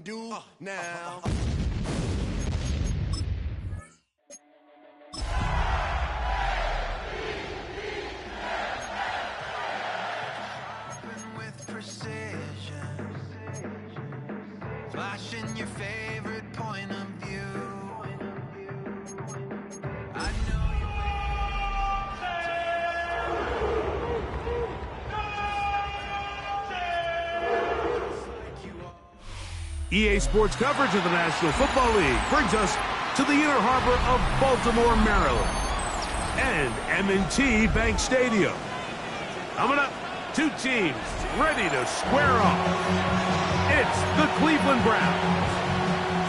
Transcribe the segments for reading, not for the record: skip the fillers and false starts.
do now. With precision, flashing your favorite point of view. I know EA Sports coverage of the National Football League brings us to the inner harbor of Baltimore, Maryland, and M&T Bank Stadium. Coming up, two teams ready to square off. It's the Cleveland Browns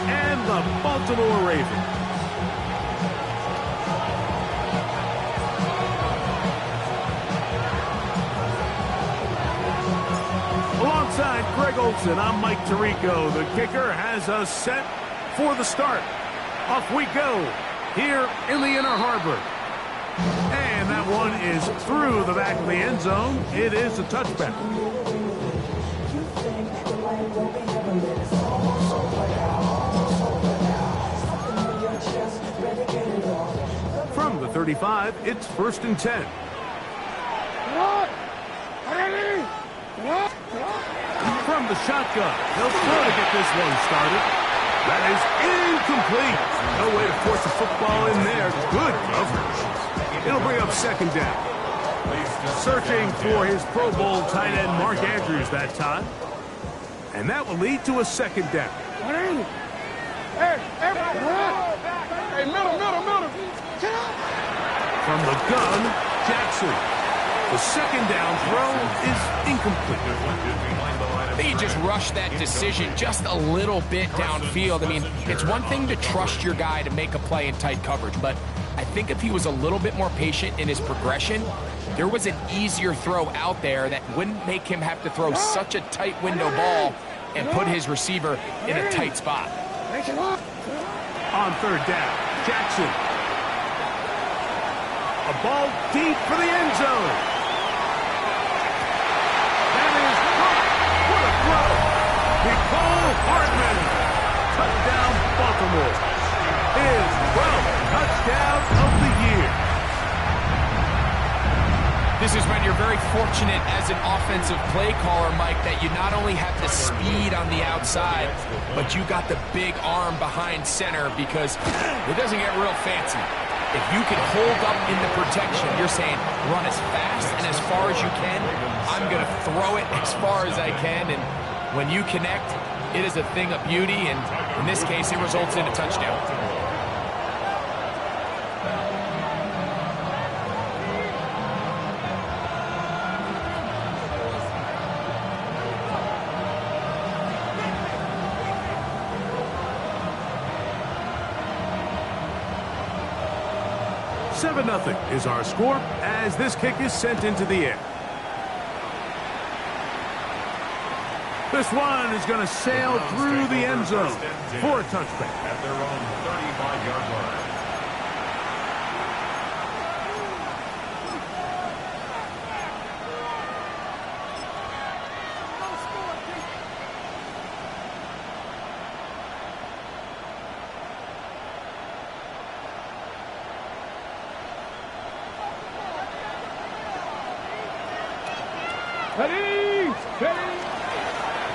and the Baltimore Ravens. Alongside Greg Olson, I'm Mike Tirico. The kicker has us set for the start. Off we go here in the inner harbor. And that one is through the back of the end zone. It is a touchback. From the 35, it's 1st and 10. From the shotgun, they'll throw to get this one started. That is incomplete. No way to force the football in there. Good coverage. It'll bring up 2nd down. Searching for his Pro Bowl tight end Mark Andrews that time. And that will lead to a 2nd down. Hey, middle. From the gun, Jackson. The 2nd down throw is incomplete. They just rushed that decision just a little bit downfield. I mean, it's one thing to trust your guy to make a play in tight coverage, but I think if he was a little bit more patient in his progression, there was an easier throw out there that wouldn't make him have to throw such a tight window ball and put his receiver in a tight spot. On 3rd down, Jackson. A ball deep for the end zone. Nicole Hartman, touchdown Baltimore, his 12th touchdown of the year. This is when you're very fortunate as an offensive play caller, Mike, that you not only have the speed on the outside, but you got the big arm behind center because it doesn't get real fancy. If you can hold up in the protection, you're saying run as fast and as far as you can. I'm going to throw it as far as I can, and when you connect, it is a thing of beauty, and in this case, it results in a touchdown. Nothing is our score as this kick is sent into the air. This one is going to sail through the end zone for a touchback. At their own 35-yard line.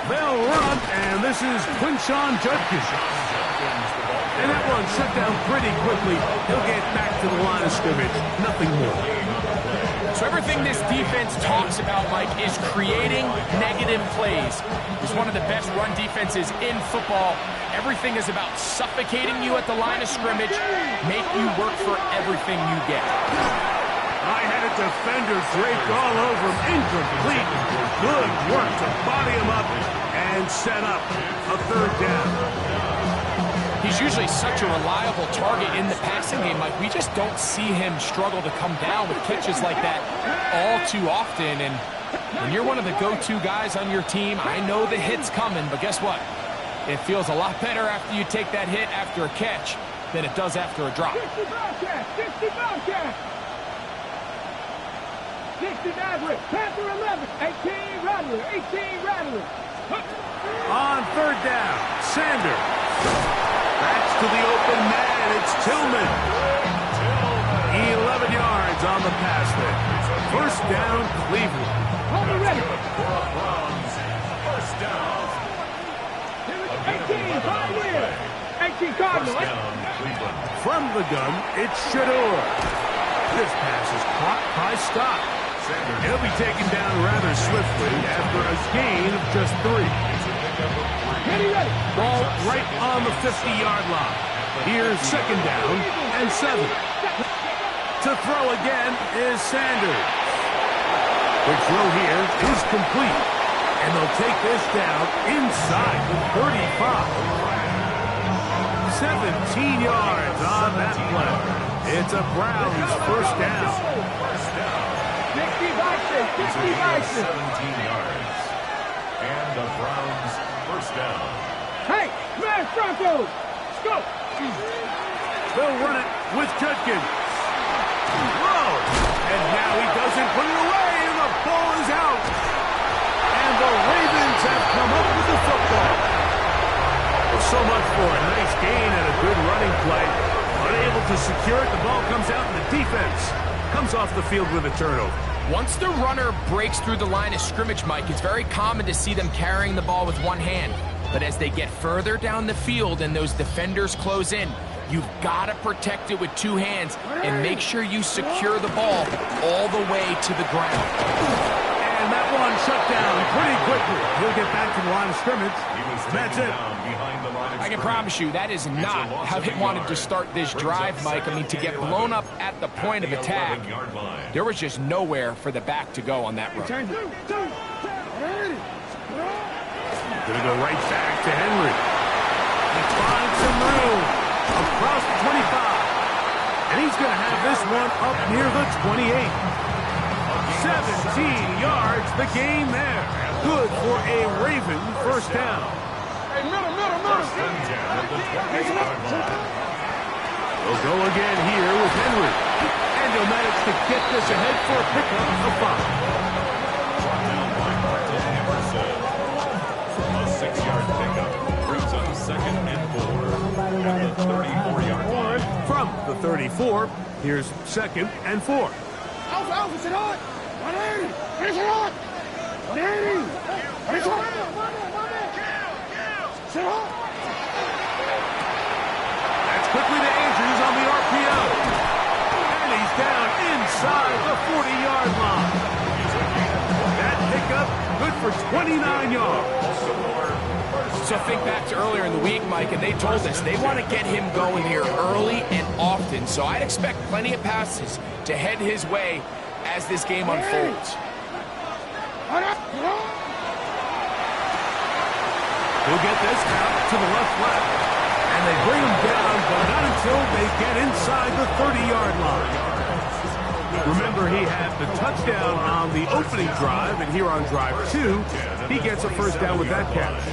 They'll run, and this is Quinshon Judkins. And that one shut down pretty quickly. He'll get back to the line of scrimmage. Nothing more. So everything this defense talks about, Mike, is creating negative plays. It's one of the best run defenses in football. Everything is about suffocating you at the line of scrimmage, make you work for everything you get. High-headed defender draped all over him. Incomplete. Good work to body him up and set up a 3rd down. He's usually such a reliable target in the passing game. Like, we just don't see him struggle to come down with catches like that all too often. And when you're one of the go-to guys on your team, I know the hit's coming, but guess what? It feels a lot better after you take that hit after a catch than it does after a drop. 60 Bobcat. 60 Maverick, Panther 11, 18 Rattler, 18 Rattler. On 3rd down, Sanders. Backs to the open man. It's Tillman. 11 yards on the pass there. First down, Cleveland. Hold it ready. First down. 18, 5 years. 18 Cardinals. First down, Cleveland. From the gun, it's Shador. This pass is caught by Scott. He'll be taken down rather swiftly after a gain of just 3. Ball right on the 50-yard line. Here's second down and 7. To throw again is Sanders. The throw here is complete. And they'll take this down inside the 35. 17 yards on that play. It's a Browns first down. 60 boxes. 60 boxes. 17 yards. And the Browns first down. Hey, smash Broncos. Let's go. They'll run it with Judkins. Whoa! And now he doesn't put it away, and the ball is out. And the Ravens have come up with the football. Well, so much for a nice gain and a good running play. Unable to secure it, the ball comes out, and the defense comes off the field with a turnover. Once the runner breaks through the line of scrimmage, Mike, it's very common to see them carrying the ball with one hand. But as they get further down the field and those defenders close in, you've got to protect it with 2 hands and make sure you secure the ball all the way to the ground. And that one shut down pretty quickly. He'll get back to the line of scrimmage. That's it. I can promise you that is not how they wanted to start this drive, Mike. I mean, to get blown up at the point of attack, there was just nowhere for the back to go on that run. Gonna go right back to Henry. He finds some room across the 25. And he's gonna have this one up near the 28. 17 yards, the gain there. Good for a Raven first down. Hey, middle. They'll go again here with Henry. And he'll manage to get this ahead for a pickup of 5. A 6-yard pickup brings up second and 4 at the 34-yard line. From the 34, here's second and 4. Alpha, sit on. 180. Finish it on. 180. Finish it on. Sit on. That's quickly to Andrews on the RPO. And he's down inside the 40-yard line. That pickup good for 29 yards. So think back to earlier in the week, Mike, and they told us they want to get him going here early and often. So I'd expect plenty of passes to head his way as this game unfolds. He'll get this out to the left flat. And they bring him down, but not until they get inside the 30-yard line. Remember, he had the touchdown on the opening drive, and here on drive 2, he gets a first down with that catch.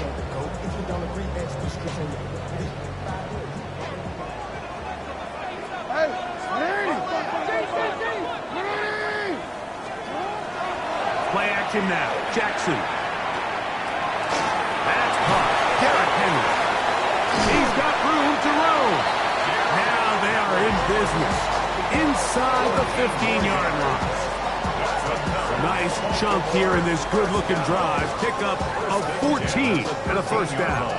Play action now. Jackson. That's caught. Derrick Henry. He's got room to roam. Now they are in business. Inside the 15-yard line. Nice chunk here in this good-looking drive. Pickup of 14 and a first down.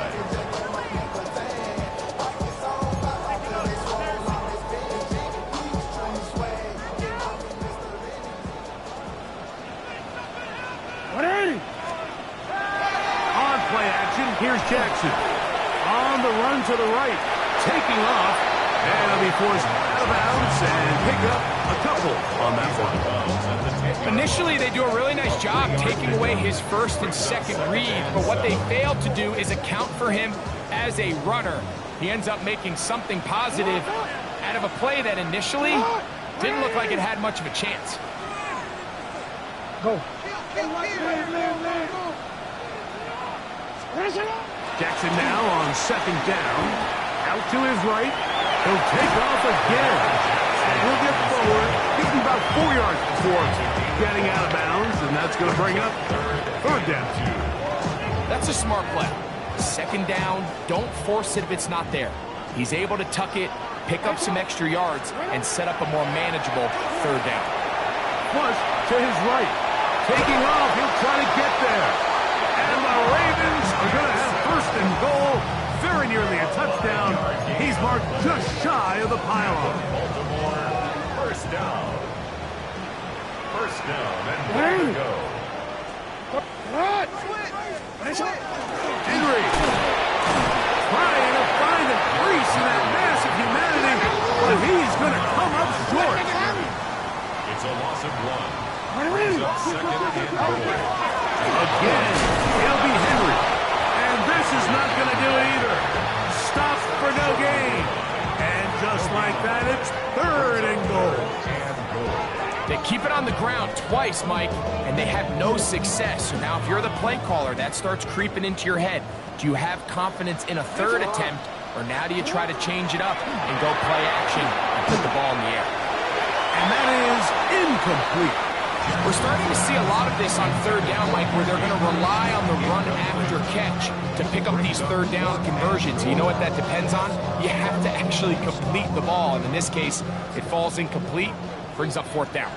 Here's Jackson on the run to the right, taking off, and he'll be forced out of bounds and pick up a couple on that one. Initially, they do a really nice job taking away his first and second read, but what they failed to do is account for him as a runner. He ends up making something positive out of a play that initially didn't look like it had much of a chance. Go. Jackson now on second down. Out to his right. He'll take off again. And he'll get forward. Getting about 4 yards before getting out of bounds. And that's going to bring up third down. That's a smart play. second down, don't force it if it's not there. He's able to tuck it, pick up some extra yards, and set up a more manageable third down. Push to his right. Taking off, he'll try to get there. And the Ravens are going to have first and goal. Very nearly a touchdown. He's marked just shy of the pylon. Baltimore, first down. First down and way to go. Henry trying to find a crease in that mass of humanity, but he's going to come up short. It's a loss of 1. Brings up second and goal. Again, it'll be Henry. And this is not going to do it either. Stops for no gain. And just like that, it's third and goal. They keep it on the ground twice, Mike, and they have no success. So now if you're the play caller, that starts creeping into your head. Do you have confidence in a third attempt, or now do you try to change it up and go play action and put the ball in the air? And that is incomplete. We're starting to see a lot of this on third down, Mike, where they're going to rely on the run after catch to pick up these third down conversions. You know what that depends on? You have to actually complete the ball, and in this case, it falls incomplete. Brings up fourth down.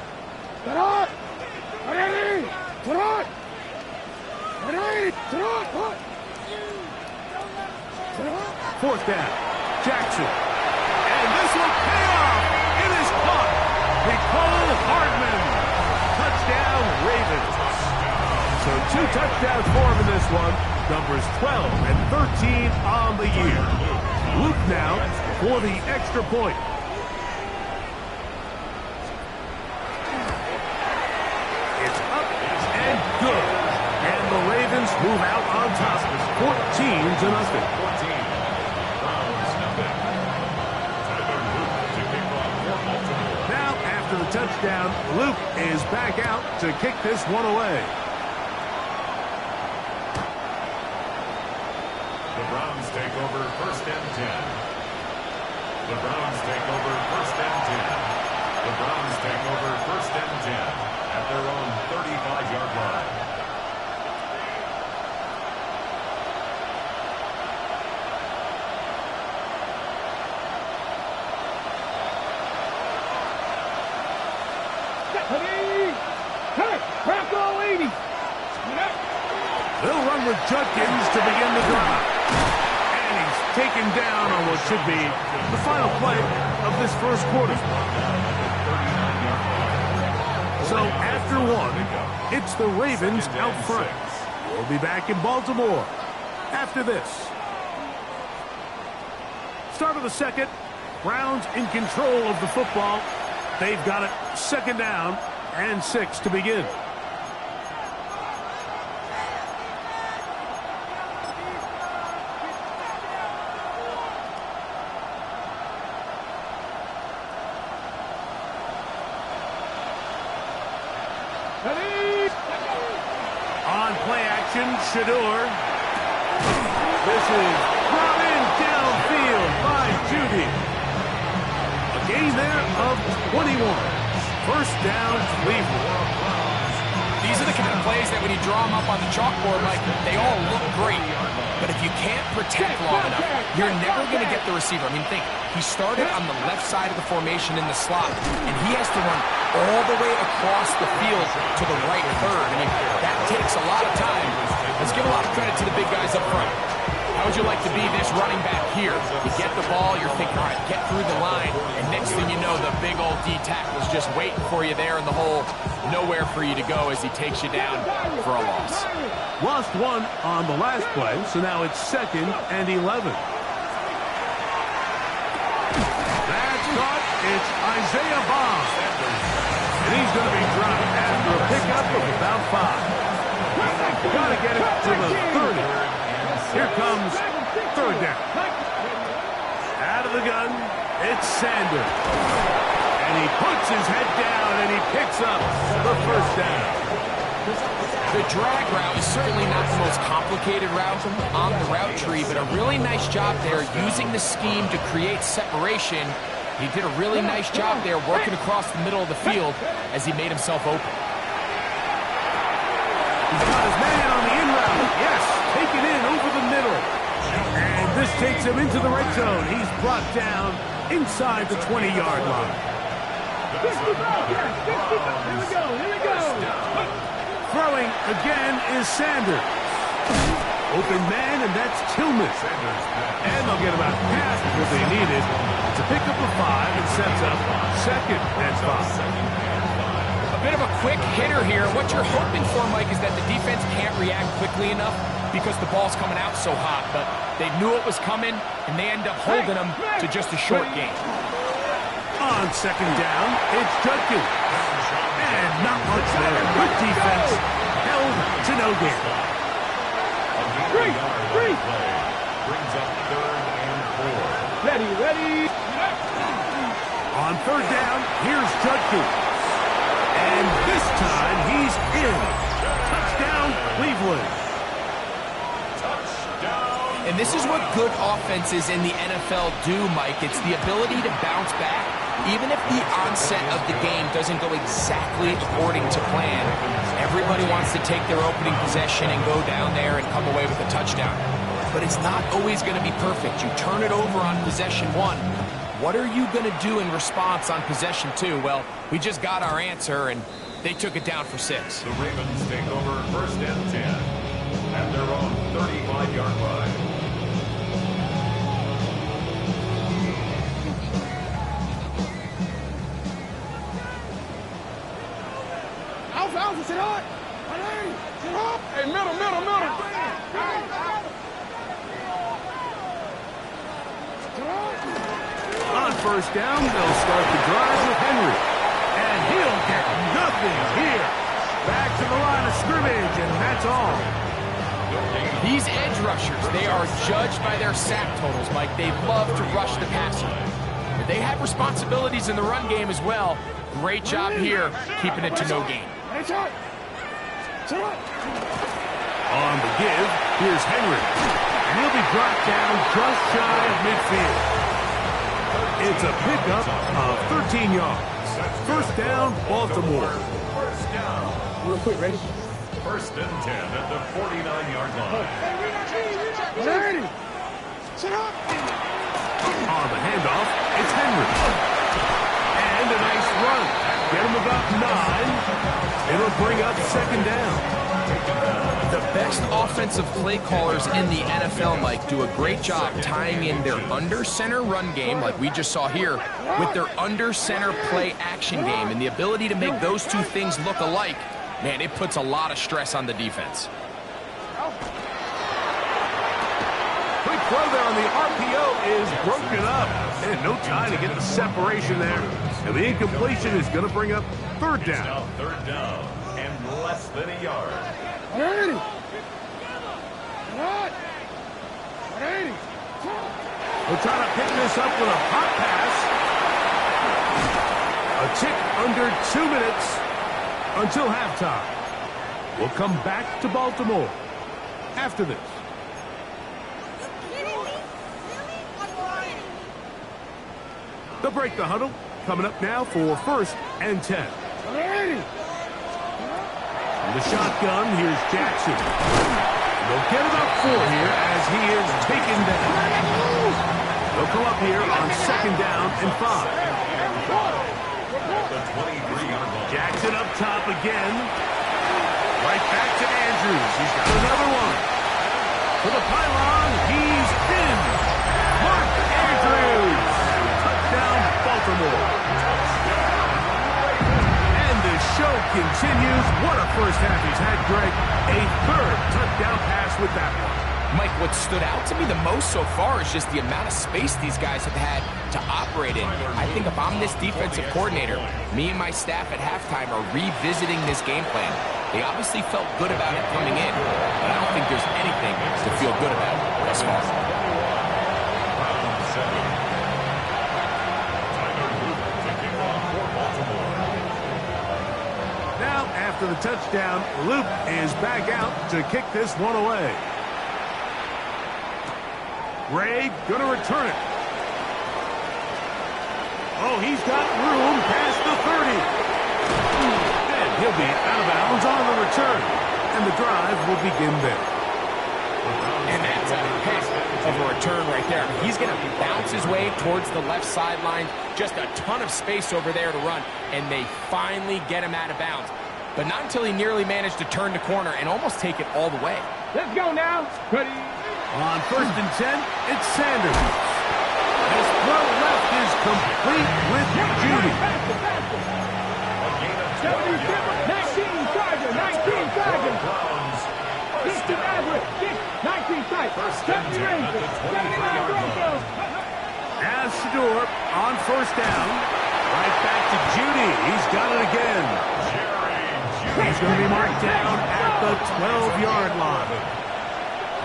Fourth down. Jackson. And this will pay off. It is caught. Nicole Hardman. Touchdown, Ravens. So 2 touchdowns for him in this one. Numbers 12 and 13 on the year. Luke now for the extra point. Good. And the Ravens move out on top. 14-0. Now, after the touchdown, Luke is back out to kick this one away. The Browns take over first and 10. The Browns take over first and 10. The Browns take over first and 10 at their own 35-yard line. They'll run with Judkins to begin the drive. And he's taken down on what should be the final play of this first quarter. So after one, it's the Ravens out front. We'll be back in Baltimore after this. Start of the second. Browns in control of the football. They've got it second down and 6 to begin. On play action, Shador. This is brought in downfield by Judy. A gain there of 21. First down, Cleveland. These are the kind of plays that when you draw them up on the chalkboard, like, they all look great. But if you can't protect long enough, you're never going to get the receiver. I mean, think, he started on the left side of the formation in the slot, and he has to run all the way across the field to the right third. I mean, that takes a lot of time. Let's give a lot of credit to the big guys up front. How would you like to be this running back here? You get the ball, you're thinking, all right, get through the line, and next thing you know, the big old D-tackle's just waiting for you there in the hole. Nowhere for you to go as he takes you down for a loss. Lost one on the last play, so now it's 2nd and 11. That's caught. It's Isaiah Bond. And he's going to be dropped after a pickup of about 5. Got to get it to the 30. Here comes third down. Out of the gun, it's Sanders. And he puts his head down and he picks up the first down. The drag route is certainly not the most complicated route on the route tree, but a really nice job there using the scheme to create separation. He did a really nice job there working across the middle of the field as he made himself open. He's got his man on the in route. Yes, take it in over the middle. takes him into the red zone. He's brought down inside the 20-yard line. Here we go. Throwing again is Sanders. Open man, and that's Tillman. And they'll get about half what they needed to pick up a 5 and sets up second and 5. A bit of a quick hitter here. What you're hoping for, Mike, is that the defense can't react quickly enough because the ball's coming out so hot. But they knew it was coming, and they end up holding them to just a short game. On second down, it's Judkins. And not much there. Good defense. Held to no gain. Three. Brings up 3rd and 4. Ready. On third down, here's Judkins. And this time, he's in. Touchdown, Cleveland. Touchdown. And this is what good offenses in the NFL do, Mike. It's the ability to bounce back, even if the onset of the game doesn't go exactly according to plan. Everybody wants to take their opening possession and go down there and come away with a touchdown. But it's not always going to be perfect. You turn it over on possession 1. What are you going to do in response on possession 2? Well, we just got our answer, and they took it down for 6. The Ravens take over 1st and 10 at their own 35-yard line. Alpha, sit up. Hey, middle. On first down, they'll start the drive with Henry. And he'll get nothing here. Back to the line of scrimmage, and that's all. These edge rushers, they are judged by their sack totals, Mike. They love to rush the passer. But they have responsibilities in the run game as well. Great job here, keeping it to no gain. On the give, here's Henry. And he'll be brought down just shy of midfield. It's a pickup of 13 yards. First down, Baltimore. First down. Real quick, ready? 1st and 10 at the 49-yard line. Ready. Sit up. On the handoff, it's Henry. And a nice run. Get him about 9. It'll bring up second down. The best offensive play callers in the NFL, Mike, do a great job tying in their under-center run game, like we just saw here, with their under-center play action game. And the ability to make those two things look alike, man, it puts a lot of stress on the defense. Quick throw there on the RPO is broken up. And no time to get the separation there. And the incompletion is going to bring up third down. Now 3rd down and less than a yard. Ready. We'll try to pick this up with a hot pass. A tick under 2 minutes until halftime. We'll come back to Baltimore after this. They'll break the huddle. Coming up now for 1st and 10. Ready. From the shotgun, here's Jackson. They'll get about 4 here as he is taken down. They'll come up here on second down and 5. The 23-yard line. Jackson up top again. Right back to Andrews. He's got another one. To the pylon, he's in. Mark Andrews. Touchdown, Baltimore. And the show continues. What a first half he's had, Greg. A 3rd touchdown pass with that one. Mike, what stood out to me the most so far is just the amount of space these guys have had to operate in. I think if I'm this defensive coordinator, me and my staff at halftime are revisiting this game plan. They obviously felt good about it coming in, but I don't think there's anything to feel good about thus far. Round 7. Tyler Luke kicking off for Baltimore. Now, after the touchdown, Luke is back out to kick this one away. Ray gonna return it. Oh, he's got room past the 30. And he'll be out of bounds on the return. And the drive will begin there. And that's a heck of of a return right there. He's going to bounce his way towards the left sideline. Just a ton of space over there to run, and they finally get him out of bounds. But not until he nearly managed to turn the corner and almost take it all the way. Let's go now. Ready? On 1st and 10, it's Sanders. His throw left is complete with Judy. A gain of 12 yards. 19 Tiger, 19 Tiger. Browns. First 16 down. average, 19 Tiger. First and 10 at the 23-yard line. As Shador on 1st down. Right back to Judy. He's got it again. He's going to be marked down at the 12-yard line.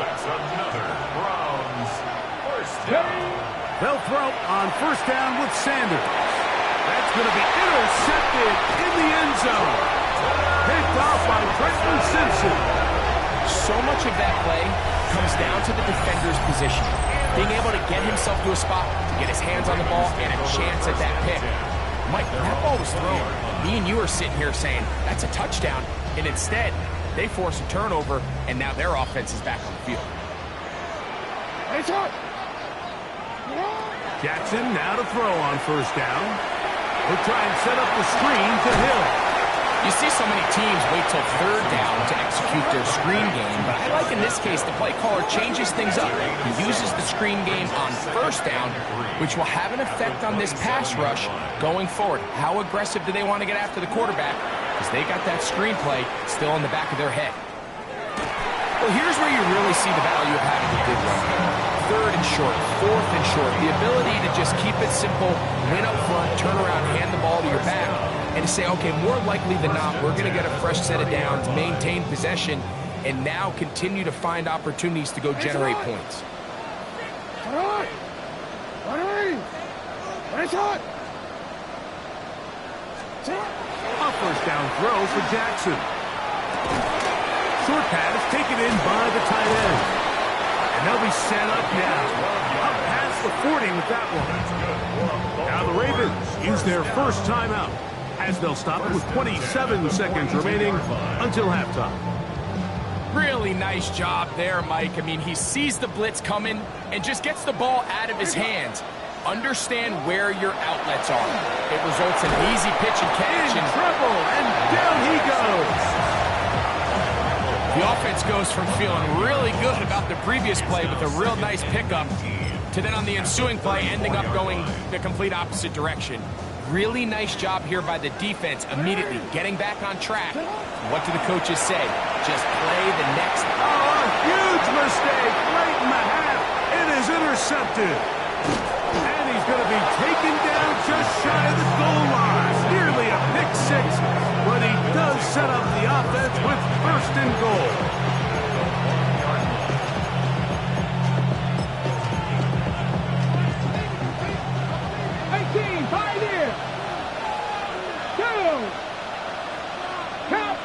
That's another Browns first down. They'll throw on 1st down with Sanders. That's going to be intercepted in the end zone. Picked off by Trenton Simpson. So much of that play comes down to the defender's position. Being able to get himself to a spot, to get his hands on the ball, and a chance at that pick. Mike, when that ball was thrown, me and you are sitting here saying, that's a touchdown. And instead, they force a turnover, and now their offense is back on the field. Jackson now to throw on 1st down. He'll try and set up the screen to Hill. You see so many teams wait till 3rd down to execute their screen game, but I like in this case the play caller changes things up. He uses the screen game on 1st down, which will have an effect on this pass rush going forward. How aggressive do they want to get after the quarterback? Because they got that screen play still in the back of their head. Well, here's where you really see the value of having a good run. 3rd and short, 4th and short. The ability to just keep it simple, win up front, turn around, hand the ball to your back, and to say, okay, more likely than not, we're going to get a fresh set of downs, maintain possession, and now continue to find opportunities to go generate points. A 1st down throw for Jackson. Short pass taken in by the tight end. And they'll be set up now. Up past the 40 with that one. Now the Ravens use their first timeout, as they'll stop it with 27 seconds remaining until halftime. Really nice job there, Mike. I mean, he sees the blitz coming and just gets the ball out of his hands. Understand where your outlets are. It results in an easy pitch and catch. In trouble, and down he goes. The offense goes from feeling really good about the previous play with a real nice pickup to then on the ensuing play ending up going the complete opposite direction. Really nice job here by the defense immediately getting back on track. What do the coaches say? Just play the next. Oh, a huge mistake right in the half. It is intercepted. And he's going to be taken down just shy of the goal line. Nearly a pick six, but he does set up the offense with 1st and goal.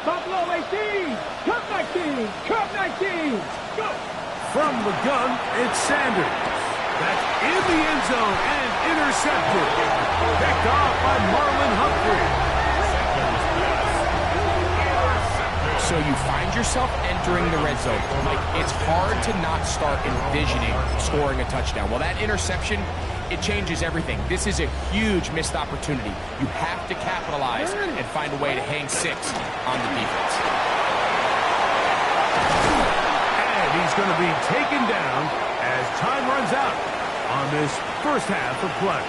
Buffalo 18, Cup 19, Cup 19, go! From the gun, it's Sanders. That's in the end zone and intercepted. Picked off by Marlon Humphrey. So you find yourself entering the red zone. Mike, it's hard to not start envisioning scoring a touchdown. Well, that interception, it changes everything. This is a huge missed opportunity. You have to capitalize and find a way to hang 6 on the defense. And he's going to be taken down as time runs out on this first half of play.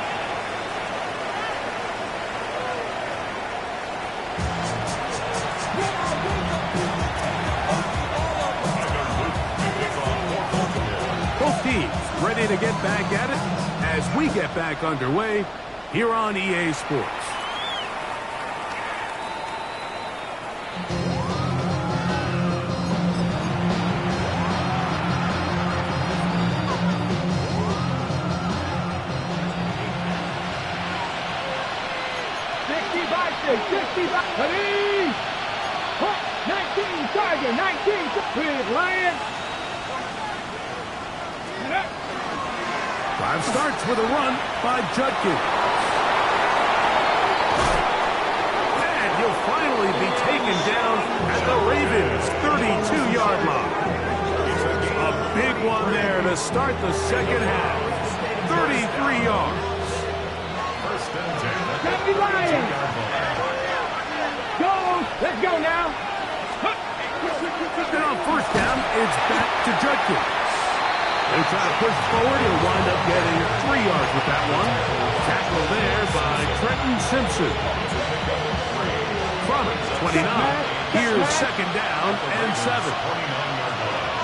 Both teams ready to get back at it as we get back underway here on EA Sports. Ready? 19 Tiger, 19 Please, Lion. Drive starts with a run by Judkins. And he'll finally be taken down at the Ravens' 32-yard line. A Big one there to start the second half. 33 yards. First and 10 at the Happy Lions! 32-yard line. Go! Let's go now! And on first down, it's back to Judkins. They try to push forward. He'll wind up getting 3 yards with that one. Tackled there by Trenton Simpson. From it, 29. Here's second down and 7. 29-yard line.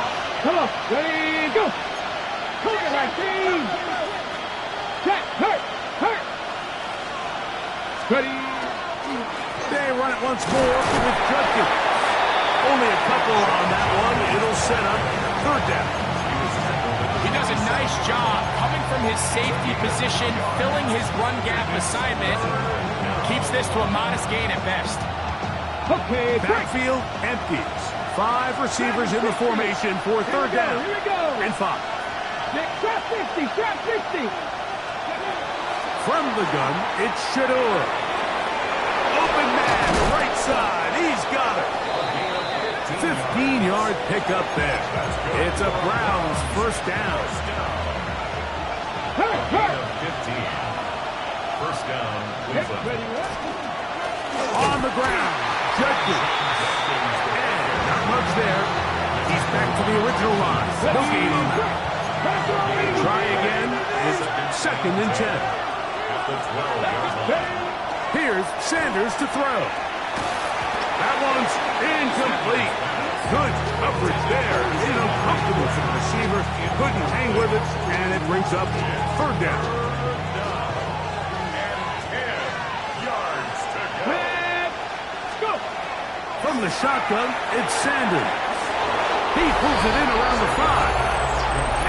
Come on! Ready, go! Come on, right team! Check! Hurt! Hurt! Ready! They run it once more with Judkins. Only a couple on that one. It'll set up third down. He does a nice job coming from his safety position, filling his run gap assignment. Keeps this to a modest gain at best. Okay, break! Backfield empties. 5 receivers in the formation for third down. Here we go! And 5. Trap 50! Trap 50! From the gun, it's Shador. Open man, right side. He's got it. 15-yard pickup there. It's a Browns first down. Hurt! Hurt! 15. First down, Cleveland. Ready, On the ground, Judkins. And not much there. He's back to the original line. No gain on that. Try again. It's second and 10. At the 12-yard line. Here's Sanders to throw. That one's incomplete. Good coverage there. It's uncomfortable for the receiver. Couldn't hang with it, and it brings up third down. And 10 yards to go. Let's go! From the shotgun, it's Sanders. He pulls it in around the 5.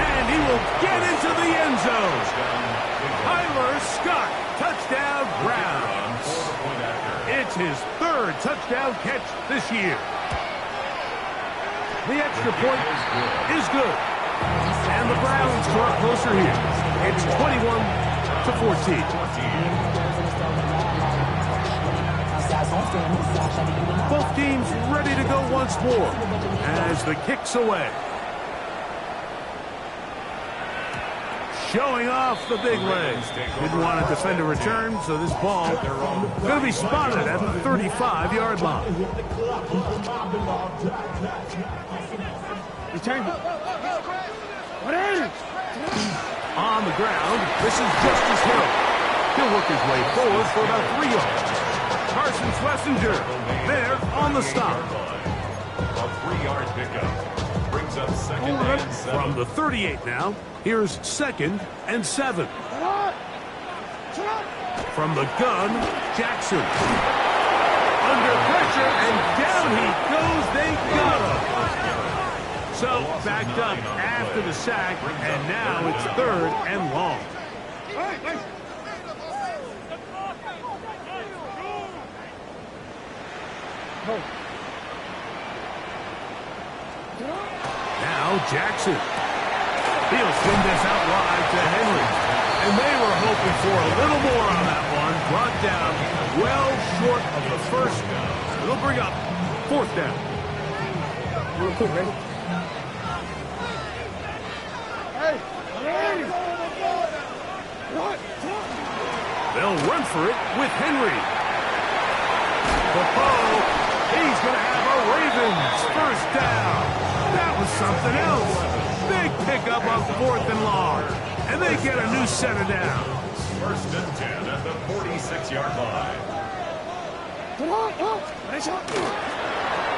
And he will get into the end zone. Tyler Scott, touchdown Browns. It's his third touchdown catch this year. The extra point is good. And the Browns draw closer here. It's 21-14. Both teams ready to go once more as the kick's away. Showing off the big legs. Didn't want to defend a return, so this ball going to be spotted at the 35-yard line. Return. What is it? On the ground, this is Justice Hill. He'll work his way forward for about 3 yards. Carson Schlesinger there on the stop. A 3-yard pickup brings up second and 7. From the 38 now, here's second and 7. From the gun, Jackson. Under pressure, and down he goes. They got him. So backed up after the sack, and now it's third and long. Now Jackson. He'll send this out wide to Henry. And they were hoping for a little more on that one. Brought down well short of the first. It'll bring up fourth down. They'll run for it with Henry. Popo, he's going to have a Ravens first down. That was something else. Big pickup on fourth and long. And they get a new set of downs. First and 10 at the 46-yard line.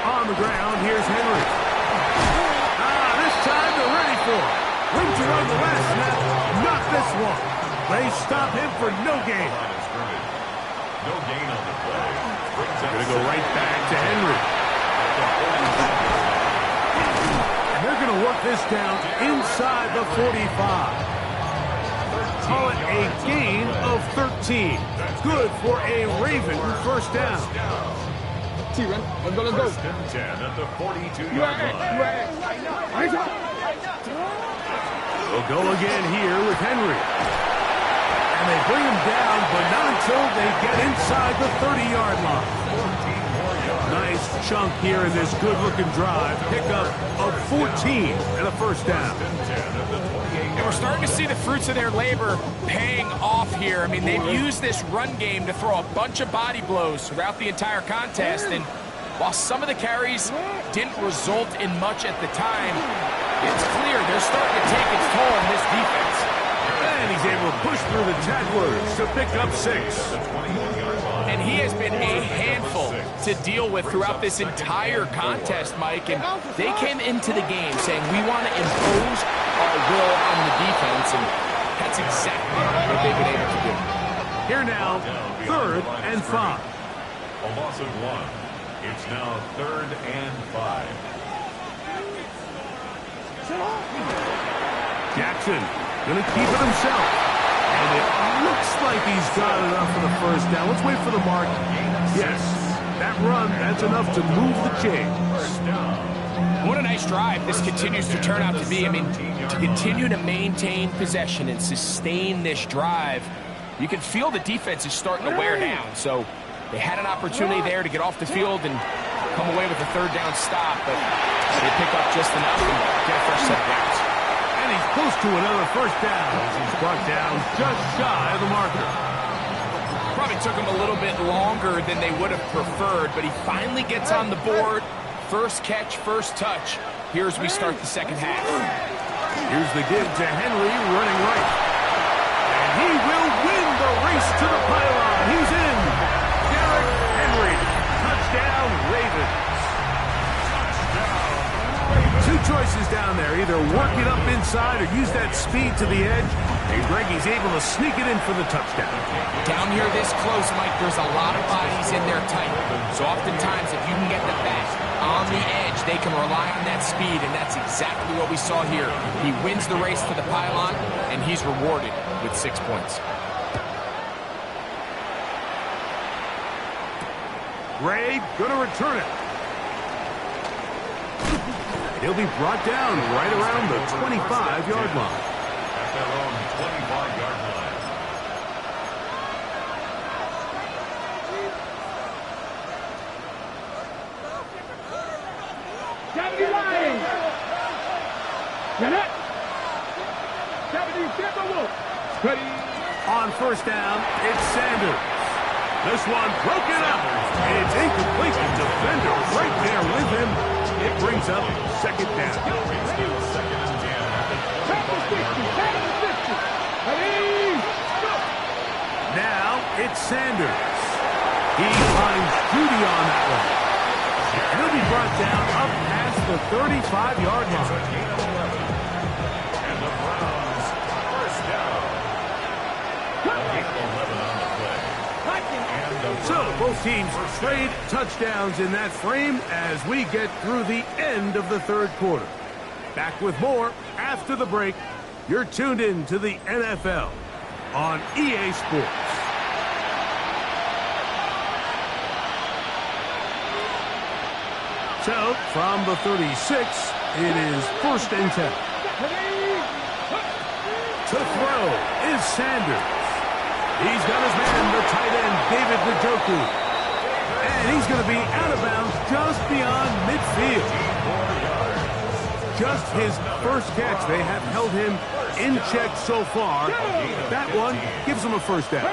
On the ground, here's Henry. This time they're ready for it. Room to run the last snap, not this one. They stop him for no gain. No gain on the play. Going to go right back to Henry. And they're going to work this down inside the 45. Call it a gain of 13. Good for a Raven first down. T-Run, let's go, let's go. First and 10 at the 42-yard line. They'll go again here with Henry. And they bring him down, but not until they get inside the 30-yard line. Nice chunk here in this good-looking drive. Pickup of 14 and a first down. And we're starting to see the fruits of their labor paying off here. I mean, they've used this run game to throw a bunch of body blows throughout the entire contest. And while some of the carries didn't result in much at the time, it's clear they're starting to take its toll on this defense. And he's able to push through the tacklers to pick up 6. And he has been a handful to deal with throughout this entire contest, Mike. And they came into the game saying, we want to impose our will on the defense. And that's exactly what they've been able to do. Here now, 3rd and 5. A loss of 1. It's now 3rd and 5. Jackson going to keep it himself. And it looks like he's got enough for the first down. Let's wait for the mark. Yes, that run, that's enough to move the chains. What a nice drive this continues to turn out to be. I mean, to continue to maintain possession and sustain this drive, you can feel the defense is starting to wear down. So they had an opportunity there to get off the field and come away with a 3rd down stop, but they pick up just enough and get a fresh set of downs. And he's close to another first down. He's brought down just shy of the marker. Probably took him a little bit longer than they would have preferred, but he finally gets on the board. First catch, first touch. Here as we start the second half. Here's the give to Henry running right. And he will win the race to the pylon. He's in. Derrick Henry. Touchdown, Ravens. Two choices down there. Either work it up inside or use that speed to the edge. And Greggy's able to sneak it in for the touchdown. Down here this close, Mike, there's a lot of bodies in there tight. So oftentimes, if you can get the back on the edge, they can rely on that speed, and that's exactly what we saw here. He wins the race to the pylon, and he's rewarded with 6 points. Ray gonna return it. He'll be brought down right around the 25-yard line. At their own 25-yard line. On first down, it's Sanders. This one broken up. It's incomplete. The defender right there with him. It brings up second down. Now it's Sanders. He finds Judy on that one. And he'll be brought down up past the 35-yard line. And the Browns first down. 11 on the play. So both teams trade touchdowns in that frame as we get through the end of the third quarter. Back with more after the break. You're tuned in to the NFL on EA Sports. So from the 36, it is 1st and 10. To throw is Sanders. He's got his man, the tight end, David Njoku. And he's going to be out of bounds just beyond midfield. Just his first catch. They have held him in check so far. That one gives him a first down.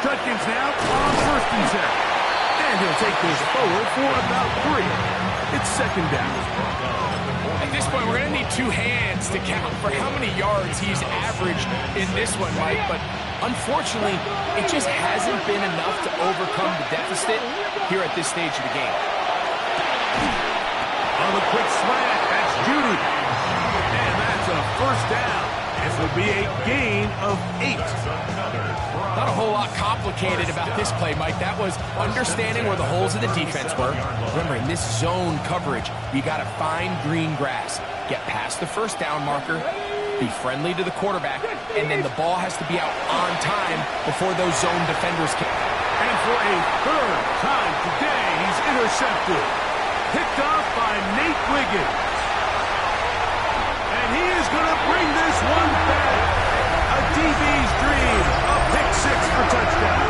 Judkins now on 1st and 10. And he'll take this forward for about 3. It's second down. At this point, we're going to need 2 hands to count for how many yards he's averaged in this one, Mike. But unfortunately, it just hasn't been enough to overcome the deficit here at this stage of the game. On the quick slant, that's Judy. And that's a first down. This will be a gain of 8. Not a whole lot complicated about this play, Mike. That was understanding where the holes of the defense were. Remember, in this zone coverage, you got to find green grass. Get past the first down marker, be friendly to the quarterback, and then the ball has to be out on time before those zone defenders can. And for a 3rd time today, he's intercepted. Picked off by Nate Wiggins. And he is going to bring this one back. A DB's dream. A pick 6 for touchdown.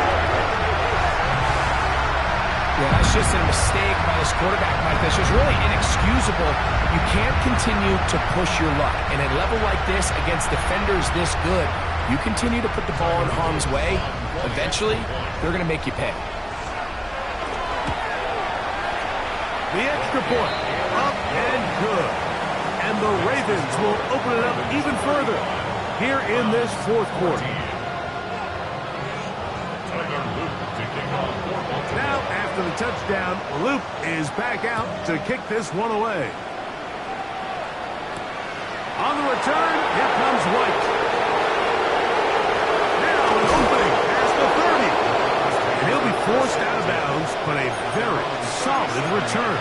just a mistake by this quarterback, Mike. That's just really inexcusable. You can't continue to push your luck. And at a level like this, against defenders this good, you continue to put the ball in harm's way, eventually, they're going to make you pay. The extra point, up and good. And the Ravens will open it up even further here in this fourth quarter. Now, after the touchdown, Loop is back out to kick this one away. On the return, here comes White. Now an opening past the 30. And he'll be forced out of bounds, but a very solid return.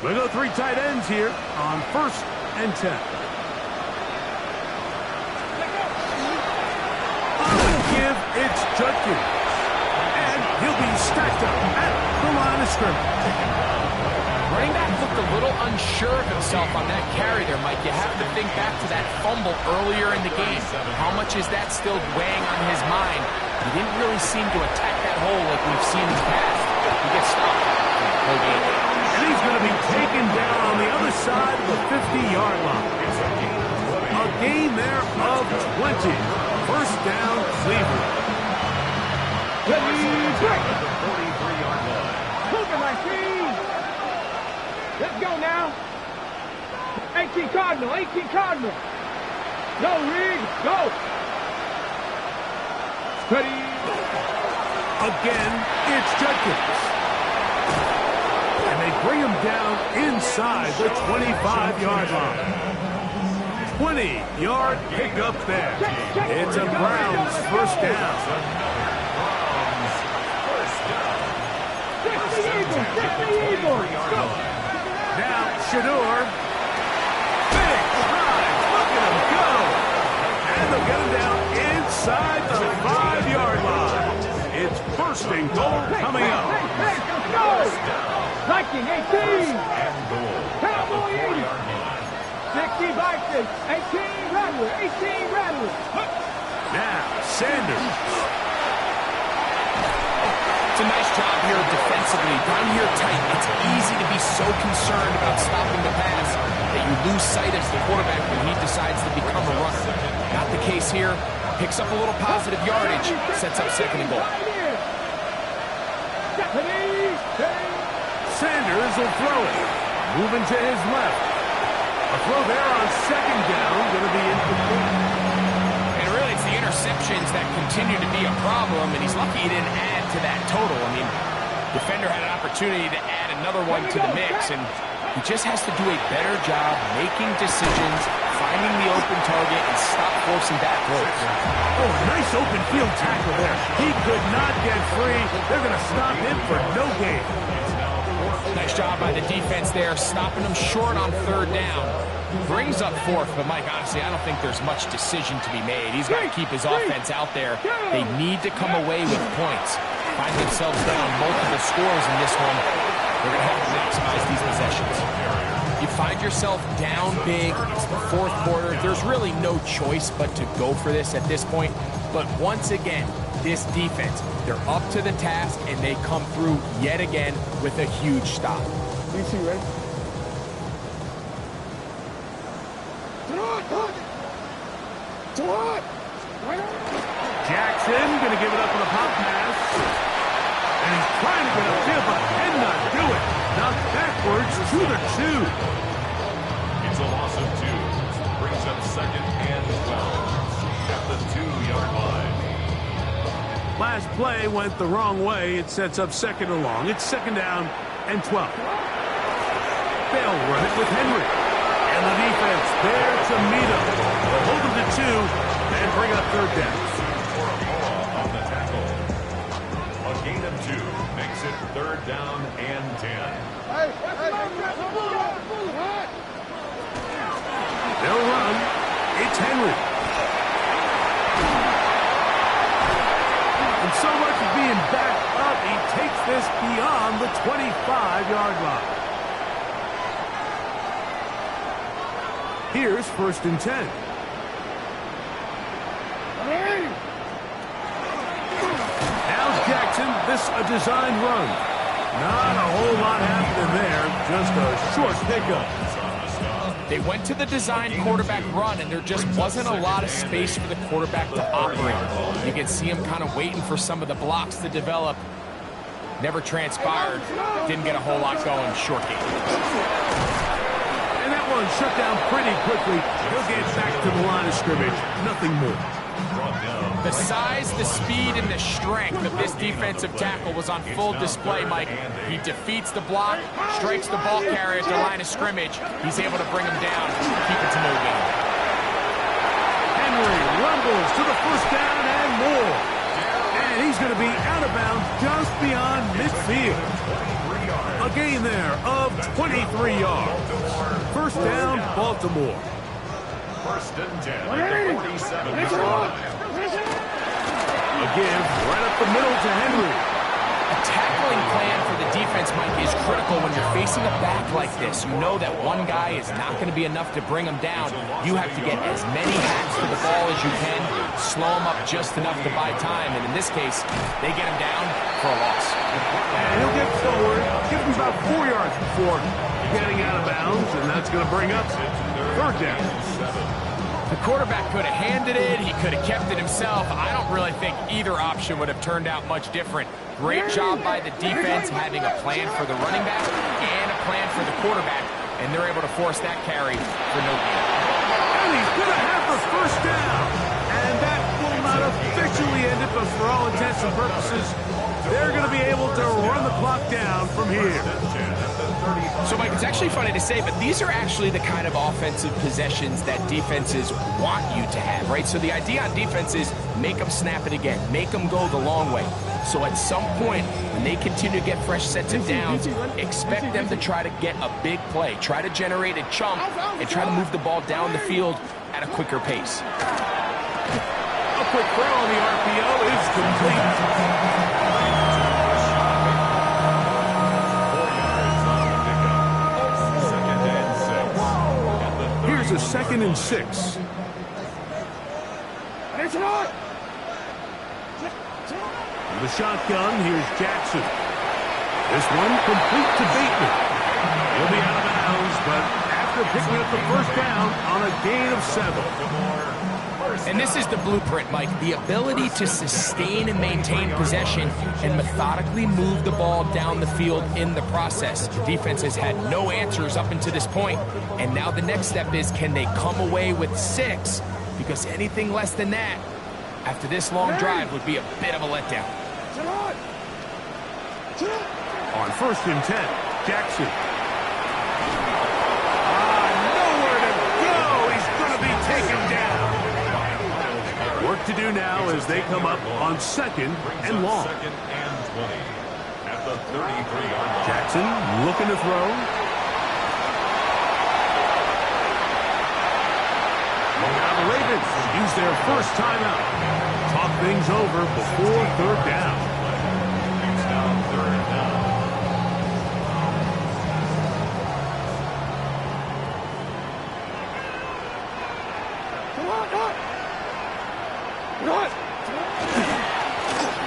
We go 3 tight ends here on 1st and 10. It's Judkins. And he'll be stacked up at the line of scrimmage. Running back looked a little unsure of himself on that carry there, Mike. You have to think back to that fumble earlier in the game. How much is that still weighing on his mind? He didn't really seem to attack that hole like we've seen in the past. He gets stopped for the whole game. And he's going to be taken down on the other side of the 50-yard line. A gain there of 20. First down, Cleveland. Ready, break! 43-yard line. Look at my team! Let's go now. 18 Cardinal, 18 Cardinal. Go, Reed, go! Ready. Again, it's Judkins. And they bring him down inside the 25-yard line. 20-yard pickup there. It's a Browns first down. Now, Shador. Big strides. Look at him go. And they'll get him down inside the 5-yard line. It's 1st and goal coming up. Let's go. Viking 18. Cowboy 80. 60 Vikings. 18 Rattler. 18 Rattler. Now, Sanders. It's a nice job here defensively. Down here tight, it's easy to be so concerned about stopping the pass that you lose sight of the quarterback when he decides to become a runner. Not the case here. Picks up a little positive yardage, sets up 2nd and goal. Sanders will throw it. Moving to his left. A throw there on 2nd down, going to be incomplete. And really, it's the interceptions that continue to be a problem, and he's lucky he didn't add to that total. I mean, defender had an opportunity to add another one to the mix, and he just has to do a better job making decisions, finding the open target, and stop forcing back throws. Oh, nice open field tackle there. He could not get free. They're going to stop him for no gain. Nice job by the defense there, stopping him short on 3rd down. Brings up 4th, but Mike, honestly, I don't think there's much decision to be made. He's got to keep his offense out there. They need to come away with points. Find themselves down multiple scores in this one. They're going to have to maximize these possessions. You find yourself down big. It's the 4th quarter. There's really no choice but to go for this at this point. But once again, this defense, they're up to the task, and they come through yet again with a huge stop. DC, ready? Jackson going to give it up on a pop pass. And he's trying to get upfield, but cannot do it. Knocked backwards to the 2. It's a loss of 2. Brings up 2nd and 12 at the 2-yard line. Last play went the wrong way. It sets up 2nd and long. It's 2nd down and 12. They'll run it with Henry. And the defense there to meet him. They'll hold him to 2 and bring up 3rd down. On the tackle. A gain of 2 makes it 3rd down and 10. They'll run. It's Henry. And so much of being backed up, he takes this beyond the 25-yard line. Here's 1st and 10. Now Jackson, this a designed run. Not a whole lot happening there, just a short pickup. They went to the designed quarterback run, and there just wasn't a lot of space for the quarterback to operate. You can see him kind of waiting for some of the blocks to develop. Never transpired. Didn't get a whole lot going. Short game. And that one shut down pretty quickly. He'll get back to the line of scrimmage. Nothing more. The size, the speed, and the strength of this defensive tackle was on full display, Mike. He defeats the block, strikes the ball carrier at the line of scrimmage. He's able to bring him down, keep it to moving. Henry rumbles to the first down and more. And he's going to be out of bounds just beyond midfield. A gain there of 23 yards. First down, Baltimore. First and 10 at the 47-yard line. A give right up the middle to Henry. A tackling plan for the defense, Mike, is critical when you're facing a back like this. You know that one guy is not going to be enough to bring him down. You have to get as many hacks to the ball as you can, slow him up just enough to buy time, and in this case, they get him down for a loss. And he'll get forward, give him about 4 yards before getting out of bounds, and that's going to bring up third down. The quarterback could have handed it. He could have kept it himself. I don't really think either option would have turned out much different. Great job by the defense having a plan for the running back and a plan for the quarterback, and they're able to force that carry for no gain. And he's going to have the first down. And that will not officially end it, but for all intents and purposes, they're going to be able to run the clock down from here. So, Mike, it's actually funny to say, but these are actually the kind of offensive possessions that defenses want you to have, right? So the idea on defense is make them snap it again, make them go the long way. So at some point, when they continue to get fresh sets of downs, expect them to try to get a big play, try to generate a chunk, and try to move the ball down the field at a quicker pace. A quick throw on the RPO is complete. Here's a 2nd and 6. The shotgun, here's Jackson. This one complete to Bateman. He'll be out of bounds, but after picking up the first down on a gain of 7. And this is the blueprint, Mike. The ability to sustain and maintain possession and methodically move the ball down the field in the process. The defense has had no answers up until this point, and now the next step is, can they come away with 6? Because anything less than that, after this long drive, would be a bit of a letdown. On 1st and 10, Jackson. Nowhere to go. He's going to be taken down. Work to do now as they come up on 2nd and long. 2nd and 20 at the 33-yard line. Jackson looking to throw. Now the Ravens use their first timeout. Talk things over before third down. It's now 3rd down.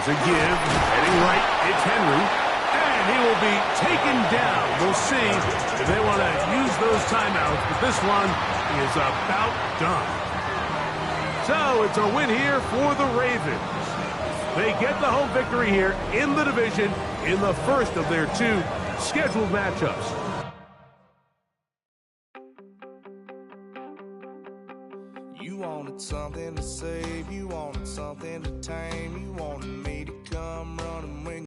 There's a give. Heading right, it's Henry. And he will be taken down. We'll see if they want to use those timeouts, but this one is about done. So it's a win here for the Ravens. They get the home victory here in the division in the first of their 2 scheduled matchups. You wanted something to save, you wanted something to tame.